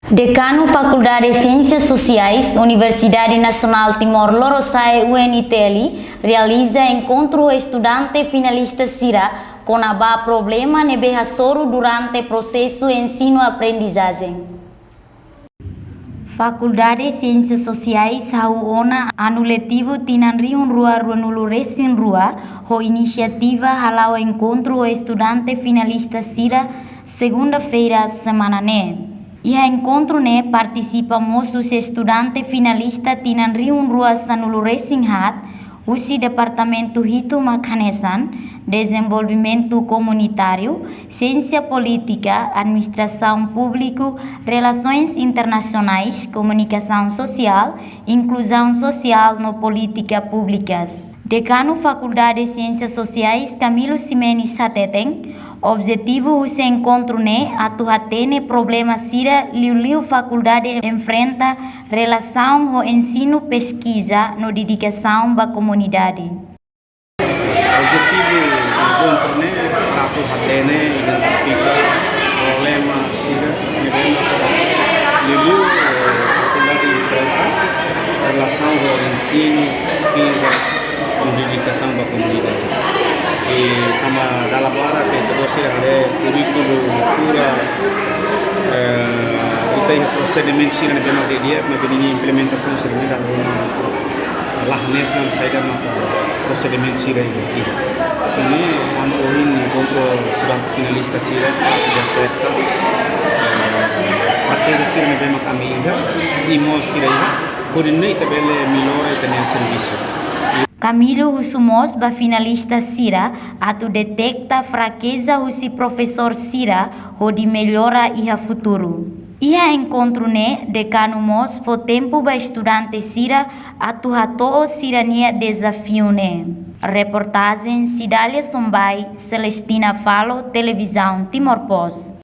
Decano Faculdade de Ciências Sociais, Universidade Nacional Timor-Leste UNITL, realiza encontro estudante finalista CIRA com a problema nebehassoro durante processo ensino-aprendizagem. Faculdade de Ciências Sociais hauona anu letivo tinanrihun rua nuluresin rua ho inisiativa halau encontro estudante finalista CIRA segunda-feira semana Iha encontro participa moços estudante finalista tinanrihun rua sanuluresin hat usi Departamento Hito Makanesan, Desenvolvimento Comunitário, Ciência Política, Administração Público, Relações Internacionais, Comunicação Social, Inclusão Social no Política Públicas. Decano Faculdade de Ciências Sociais Camilo Ximenes Sateteng, objetivo esse encontro atuhatene problema sira liu faculdade enfrenta relação ao ensino pesquisa no dedicação da comunidade. Objetivo do encontro atuhatene identifica problema sira liu faculdade enfrenta relação ao ensino pesquisa no dedicação da comunidade. E kama dalam hara que terus ada curriculum fura itu procedimento sih na bema dia mabini implementação sih dalam lahnesan saya dalam procedimento sih ini kami ingin encontro estudante finalista sih ya certa fazer sih na bema kami imo sih por ini tabele melhora e também serviço. Camilo Husumos, finalista CIRA, atu detecta fraqueza husi professor CIRA, onde melhora iha futuro. Iha encontro decano mos fo tempo ba estudante CIRA, atu hatoo CIRA desafio Reportagem Cidália Sombai, Celestina Falo, Televisão Timor Post.